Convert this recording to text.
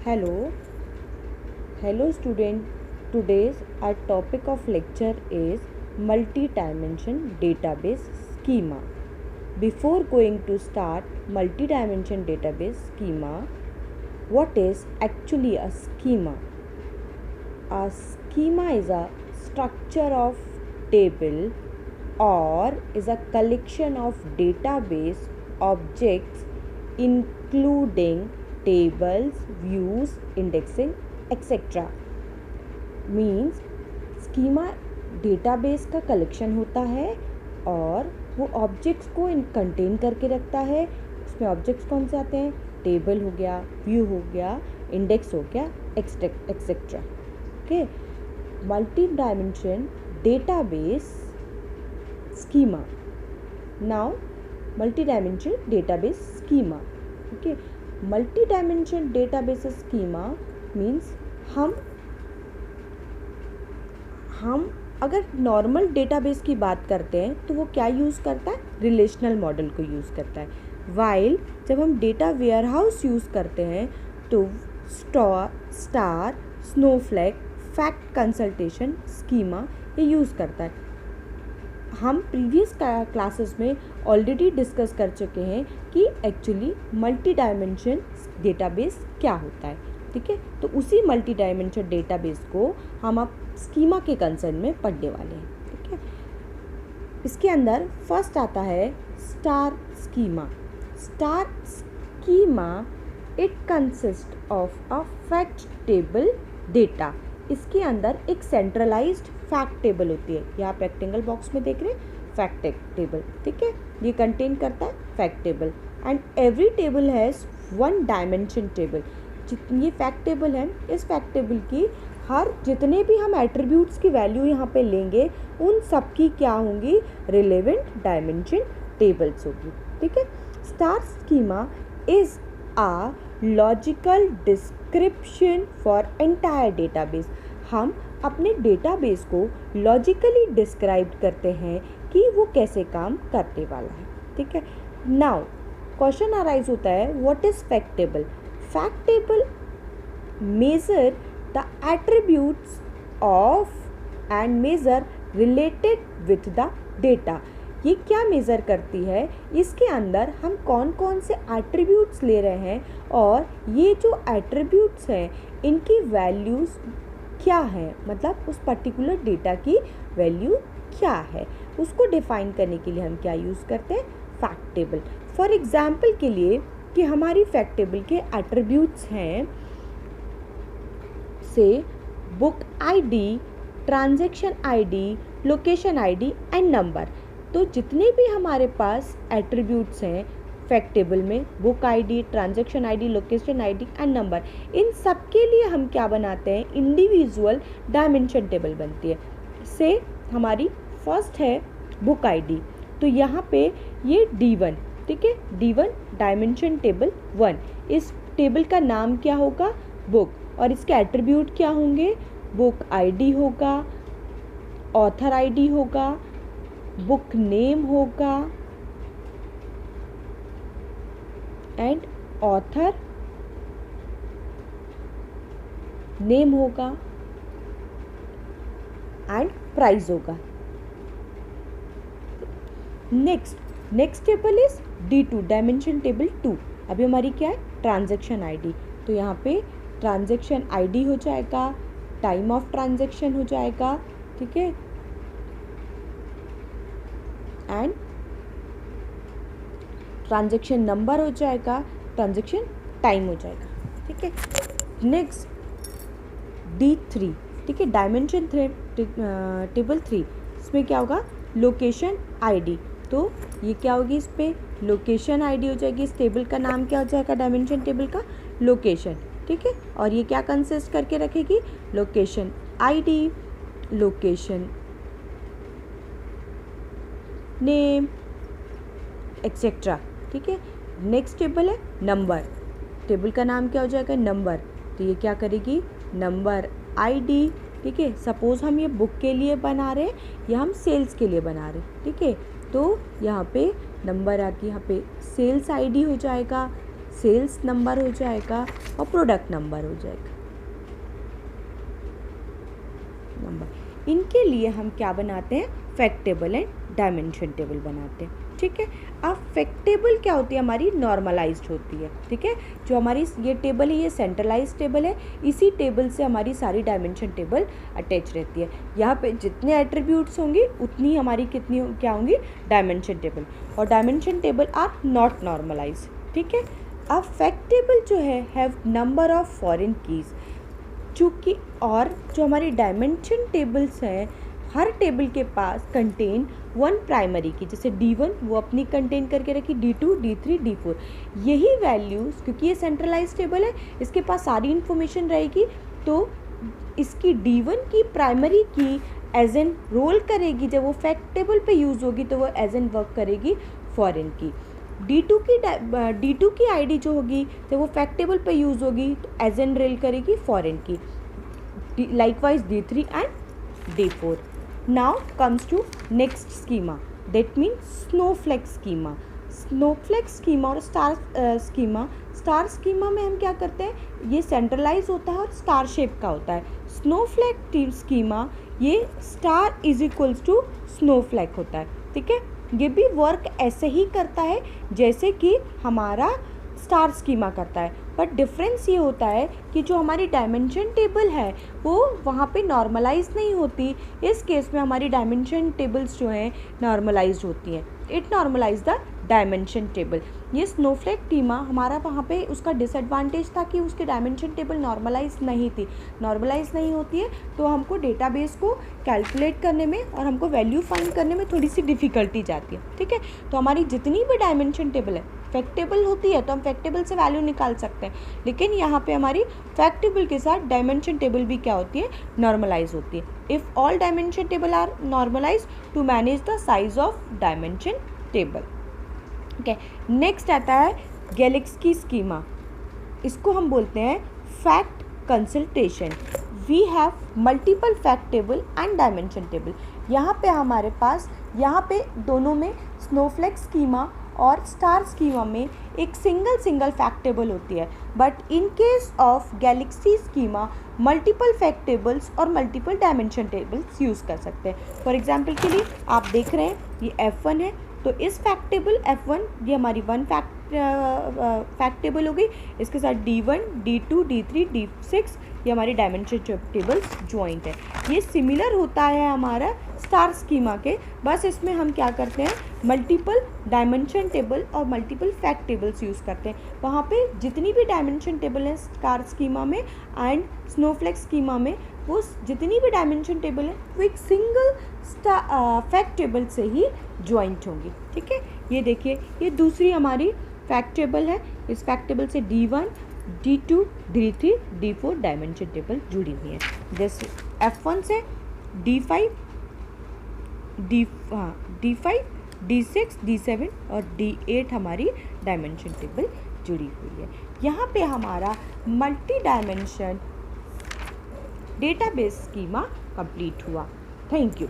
Hello, hello student. Today's our topic of lecture is multi-dimension database schema. Before going to start multi-dimension database schema, what is actually a schema? A schema is a structure of table or is a collection of database objects including tables, views, indexing, etc. Means schema database का collection होता है और वो objects को contain करके रखता है। उसमें ऑब्जेक्ट्स कौन से आते हैं? टेबल हो गया, व्यू हो गया, इंडेक्स हो गया, etcetera. Okay, multi dimension database schema. Now multi dimension database schema. Okay, multi dimension database schema means हम अगर नॉर्मल डेटाबेस की बात करते हैं तो वो क्या यूज़ करता है? रिलेशनल मॉडल को यूज़ करता है। वाइल जब हम डेटा वेयरहाउस यूज़ करते हैं तो star, Snowflake, fact consultation schema ये यूज़ करता है। हम प्रीवियस क्लासेस में ऑलरेडी डिस्कस कर चुके हैं कि एक्चुअली मल्टी डायमेंशन डेटाबेस क्या होता है। ठीक है, तो उसी मल्टी डायमेंशन डेटाबेस को हम अब स्कीमा के कंसर्न में पढ़ने वाले हैं। ठीक है, इसके अंदर फर्स्ट आता है star schema. Star schema it consist of a fact table data. इसके अंदर एक सेंट्रलाइज्ड फैक्ट टेबल होती है। यहाँ पे रेक्टेंगल बॉक्स में देख रहे हैं फैक्ट टेबल। ठीक है, ये कंटेन करता है fact table and every table has one dimension table. जितनी ये फैक्ट टेबल है, इस फैक्ट टेबल की हर जितने भी हम एट्रीब्यूट्स की वैल्यू यहाँ पे लेंगे उन सब की क्या होंगी? रिलेवेंट डायमेंशन टेबल्स होगी। ठीक है, star schema is a logical description for entire database. हम अपने डेटाबेस को लॉजिकली डिस्क्राइब करते हैं कि वो कैसे काम करने वाला है। ठीक है, नाउ क्वेश्चन अराइज होता है what is fact table? Fact table measure the attributes of and measure related with the data। ये क्या मेज़र करती है? इसके अंदर हम कौन कौन से एट्रीब्यूट्स ले रहे हैं और ये जो एट्रीब्यूट्स हैं इनकी वैल्यूज़ क्या है, मतलब उस पर्टिकुलर डेटा की वैल्यू क्या है, उसको डिफाइन करने के लिए हम क्या यूज़ करते हैं? Fact table. फॉर एग्जाम्पल के लिए कि हमारी फैक्ट टेबल के एट्रीब्यूट्स हैं से book ID, transaction ID, location ID and number. तो जितने भी हमारे पास एट्रीब्यूट्स हैं फैक्ट टेबल में, book ID, transaction ID, location ID and number, इन सब के लिए हम क्या बनाते हैं? इंडिविजुअल डायमेंशन टेबल बनती है। से हमारी फर्स्ट है बुक आईडी, तो यहाँ पे ये D1। ठीक है, D1 डायमेंशन टेबल 1। इस टेबल का नाम क्या होगा? बुक। और इसके एट्रीब्यूट क्या होंगे? बुक आईडी होगा, ऑथर आईडी होगा, बुक नेम होगा एंड ऑथर नेम होगा एंड प्राइस होगा। Next table is D2 dimension table 2। अभी हमारी क्या है? Transaction ID. तो यहाँ पे ट्रांजैक्शन आईडी हो जाएगा, टाइम ऑफ ट्रांजैक्शन हो जाएगा, ठीक है, एंड ट्रांजैक्शन नंबर हो जाएगा, ट्रांजैक्शन टाइम हो जाएगा। ठीक है, नेक्स्ट D3। ठीक है, डायमेंशन टेबल 3। इसमें क्या होगा? Location ID. तो ये क्या होगी? इस पे लोकेशन आईडी हो जाएगी। इस टेबल का नाम क्या हो जाएगा? डायमेंशन टेबल का लोकेशन। ठीक है, और ये क्या कंसिस्ट करके रखेगी? Location ID, location name etcetera. ठीक है, नेक्स्ट टेबल है नंबर। टेबल का नाम क्या हो जाएगा? नंबर। तो ये क्या करेगी? Number ID. ठीक है, सपोज हम ये बुक के लिए बना रहे हैं या हम सेल्स के लिए बना रहे हैं। ठीक है, तो यहाँ पे नंबर आती है, यहाँ पे सेल्स आईडी हो जाएगा, सेल्स नंबर हो जाएगा और प्रोडक्ट नंबर हो जाएगा नंबर। इनके लिए हम क्या बनाते हैं, fact table and dimension table बनाते हैं। ठीक है, अब फैक्ट टेबल क्या होती है, हमारी नॉर्मलाइज्ड होती है। ठीक है, जो हमारी ये टेबल है ये सेंट्रलाइज टेबल है, इसी टेबल से हमारी सारी डायमेंशन टेबल अटैच रहती है। यहाँ पे जितने एट्रीब्यूट्स होंगी उतनी हमारी कितनी क्या होंगी, डायमेंशन टेबल। और dimension table are not normalise. ठीक है, अब फैक्ट टेबल जो है have number of foreign keys, चूँकि और जो हमारी डायमेंशन टेबल्स हैं हर टेबल के पास कंटेन वन प्राइमरी की, जैसे D1 वो अपनी कंटेन करके रखी, D2, D3, D4 यही वैल्यूज़, क्योंकि ये सेंट्रलाइज टेबल है इसके पास सारी इन्फॉर्मेशन रहेगी, तो इसकी D1 की प्राइमरी की एज एन रोल करेगी, जब वो फैक्ट टेबल पे यूज़ होगी तो वो एज एन वर्क करेगी फॉरेन की। D2 की आईडी जो होगी जब वो फैक्ट टेबल पे यूज़ होगी तो एज एन रेल करेगी फॉरेन की। Likewise D3 and D4। Now comes to next schema, that means snowflake schema। snowflake schema और स्टार स्कीमा में हम क्या करते हैं, ये सेंट्रलाइज होता है और स्टार शेप का होता है। स्नोफ्लैक स्कीमा ये स्टार इज इक्वल्स टू स्नोफ्लैक होता है। ठीक है, ये भी वर्क ऐसे ही करता है जैसे कि हमारा स्टार स्कीमा करता है, बट डिफरेंस ये होता है कि जो हमारी डायमेंशन टेबल है वो वहाँ पे नॉर्मलाइज नहीं होती। इस केस में हमारी डायमेंशन टेबल्स जो हैं नॉर्मलाइज होती हैं। It normalise the dimension table. ये स्नोफ्लैक स्कीमा हमारा वहाँ पे उसका डिसएडवांटेज था कि उसकी डायमेंशन टेबल नॉर्मलाइज नहीं थी। नॉर्मलाइज नहीं होती है तो हमको डेटाबेस को कैलकुलेट करने में और हमको वैल्यू फाइंड करने में थोड़ी सी डिफ़िकल्टी जाती है। ठीक है, तो हमारी जितनी भी डायमेंशन टेबल है फैक्ट टेबल होती है तो हम फैक्ट टेबल से वैल्यू निकाल सकते हैं, लेकिन यहाँ पे हमारी फैक्ट टेबल के साथ डायमेंशन टेबल भी क्या होती है, नॉर्मलाइज होती है। If all dimension table are normalise to manage the size of dimension table. Okay, next आता है गैलेक्सी स्कीमा। इसको हम बोलते हैं fact consultation. We have multiple fact table and dimension table. यहाँ पे हमारे पास यहाँ पे दोनों में स्नोफ्लैक स्कीमा और स्टार स्कीमा में एक सिंगल फैक्ट टेबल होती है, but in case of galaxy schema multiple fact tables और मल्टीपल डायमेंशन टेबल्स यूज़ कर सकते हैं। फॉर एग्जांपल के लिए आप देख रहे हैं ये F1 है, तो इस फैक्ट टेबल F1 ये हमारी वन फैक्ट टेबल हो गई, इसके साथ D1, D2, D3, D6 ये हमारी डायमेंशन टेबल्स ज्वाइंट है। ये सिमिलर होता है हमारा स्टार स्कीमा के, बस इसमें हम क्या करते हैं, मल्टीपल डायमेंशन टेबल और मल्टीपल फैक्ट टेबल्स यूज़ करते हैं। वहाँ पे जितनी भी डायमेंशन टेबल है स्टार स्कीमा में एंड स्नोफ्लैक स्कीमा में, वो जितनी भी डायमेंशन टेबल है वो एक सिंगल फैक्ट टेबल से ही ज्वाइंट होंगी। ठीक है, ये देखिए ये दूसरी हमारी फैक्ट टेबल है। इस फैक्ट टेबल से D1, D2, D3, D4 dimension table जुड़ी हुई है। जैसे F1 से D5, D6, D7 और D8 हमारी डायमेंशन टेबल जुड़ी हुई है। यहाँ पे हमारा multi dimension database schema complete हुआ। Thank you.